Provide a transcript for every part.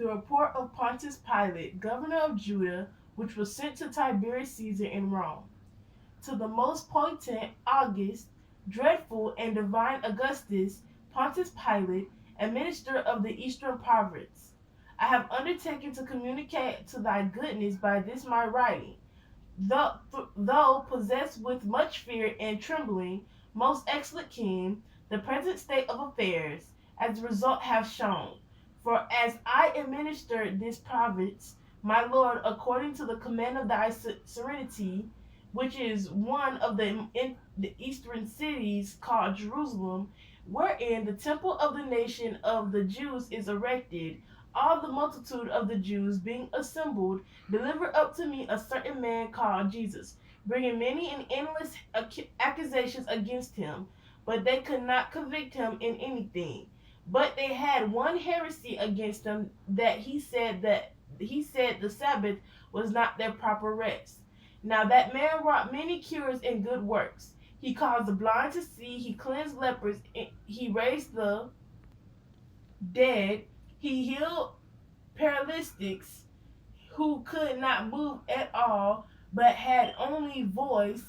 The report of Pontius Pilate, governor of Judah, which was sent to Tiberius Caesar in Rome, to the most potent August, dreadful and divine Augustus, Pontius Pilate, administrator of the eastern province, I have undertaken to communicate to thy goodness by this my writing, though possessed with much fear and trembling, most excellent king, the present state of affairs, as the result hath shown. For as I administered this province, my lord, according to the command of thy serenity, which is one of the eastern cities called Jerusalem, wherein the temple of the nation of the Jews is erected, all the multitude of the Jews being assembled, delivered up to me a certain man called Jesus, bringing many and endless accusations against him, but they could not convict him in anything. But they had one heresy against him, that he said the Sabbath was not their proper rest. Now that man wrought many cures and good works. He caused the blind to see, he cleansed lepers, he raised the dead, he healed paralytics who could not move at all, but had only voice,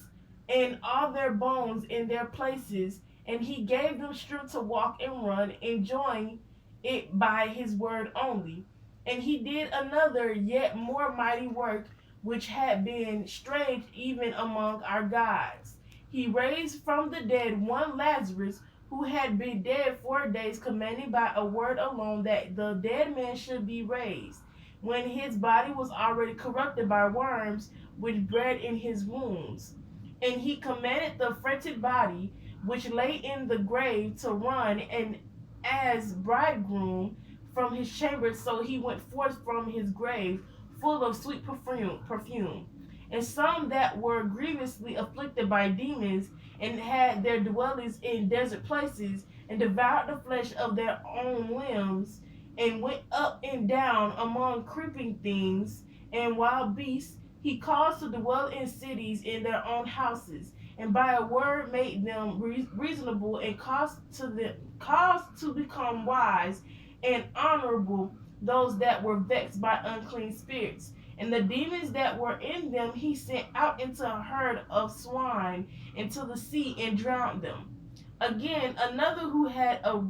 and all their bones in their places, and he gave them strength to walk and run, enjoying it by his word only. And he did another yet more mighty work, which had been strange even among our gods. He raised from the dead one Lazarus, who had been dead 4 days, commanding by a word alone that the dead man should be raised, when his body was already corrupted by worms, which bred in his wounds. And he commanded the fretted body, which lay in the grave, to run, and as bridegroom from his chamber, so he went forth from his grave, full of sweet perfume. And some that were grievously afflicted by demons, and had their dwellings in desert places, and devoured the flesh of their own limbs, and went up and down among creeping things and wild beasts, he caused to dwell in cities in their own houses, and by a word made them reasonable, and caused to become wise and honorable those that were vexed by unclean spirits. And the demons that were in them he sent out into a herd of swine into the sea, and drowned them. Again, another who had a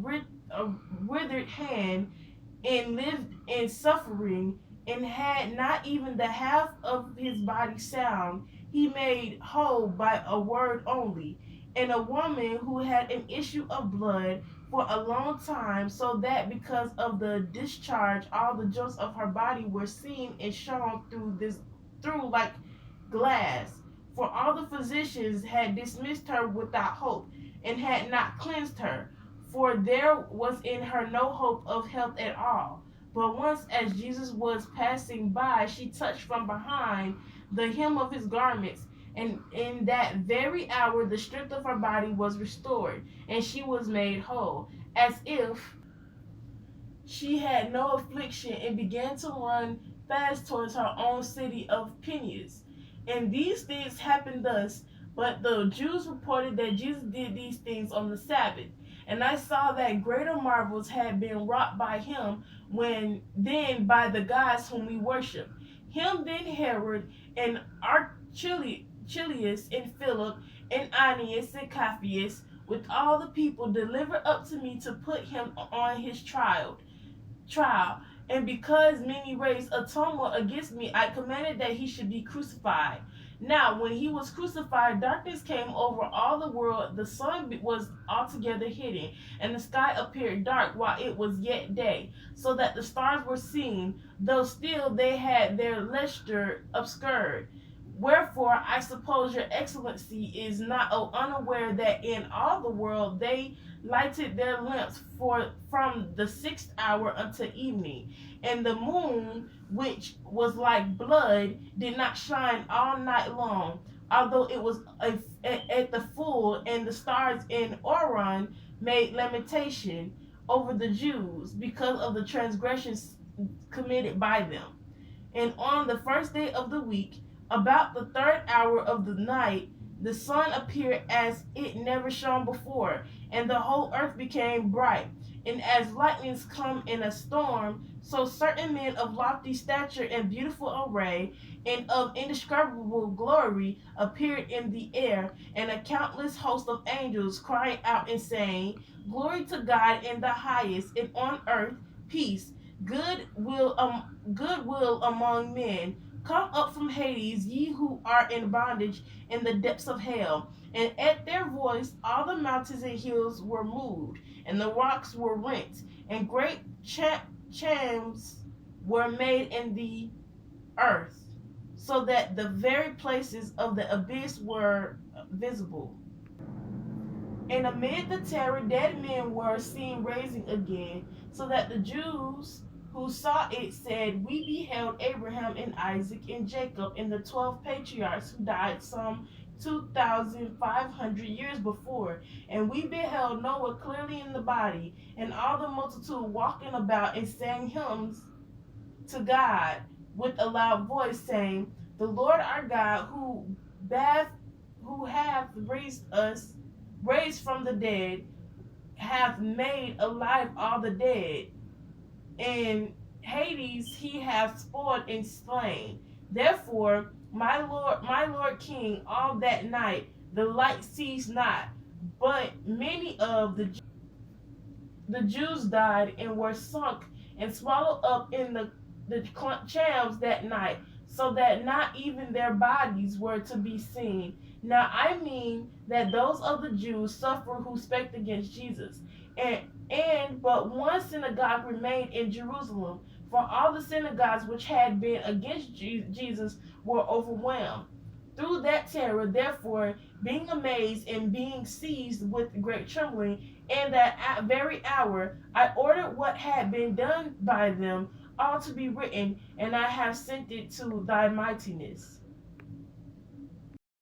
withered hand, and lived in suffering, and had not even the half of his body sound, he made whole by a word only. And a woman who had an issue of blood for a long time, so that because of the discharge all the joints of her body were seen and shown through like glass. For all the physicians had dismissed her without hope, and had not cleansed her, for there was in her no hope of health at all. But once as Jesus was passing by, she touched from behind the hem of his garments, and in that very hour the strength of her body was restored, and she was made whole, as if she had no affliction, and began to run fast towards her own city of Pontius. And these things happened thus, but the Jews reported that Jesus did these things on the Sabbath. And I saw that greater marvels had been wrought by him than by the gods whom we worship. Him then Herod, and Archelaus, and Philip, and Aeneas, and Caiaphas, with all the people, delivered up to me to put him on his trial. And because many raised a tumult against me, I commanded that he should be crucified. Now, when he was crucified, darkness came over all the world. The sun was altogether hidden, and the sky appeared dark while it was yet day, so that the stars were seen, though still they had their lustre obscured. Wherefore, I suppose your excellency is not unaware that in all the world they lighted their lamps from the 6th hour until evening, and the moon, which was like blood, did not shine all night long, although it was at the full, and the stars in Orion made lamentation over the Jews because of the transgressions committed by them. And on the first day of the week, about the 3rd hour of the night, the sun appeared as it never shone before, and the whole earth became bright. And as lightnings come in a storm, So certain men of lofty stature and beautiful array, and of indescribable glory, appeared in the air, and a countless host of angels crying out and saying, Glory to God in the highest, and on earth peace, good will among men. Come up from Hades, ye who are in bondage in the depths of hell. And at their voice all the mountains and hills were moved, and the rocks were rent, and great chasms were made in the earth, so that the very places of the abyss were visible. And amid the terror, dead men were seen raising again, so that the Jews who saw it said, We beheld Abraham and Isaac and Jacob and the 12 patriarchs who died some 2,500 years before, and we beheld Noah clearly in the body, and all the multitude walking about and sang hymns to God with a loud voice, saying, The Lord our God, who hath raised from the dead, hath made alive all the dead, and Hades he hath spoiled and slain. Therefore, my Lord King, all that night the light ceased not, but many of the Jews died and were sunk and swallowed up in the chasms that night, so that not even their bodies were to be seen. Now I mean that those of the Jews suffer who spake against Jesus. And but one synagogue remained in Jerusalem, for all the synagogues which had been against Jesus were overwhelmed. Through that terror, therefore, being amazed and being seized with great trembling, in that very hour, I ordered what had been done by them all to be written, and I have sent it to thy mightiness.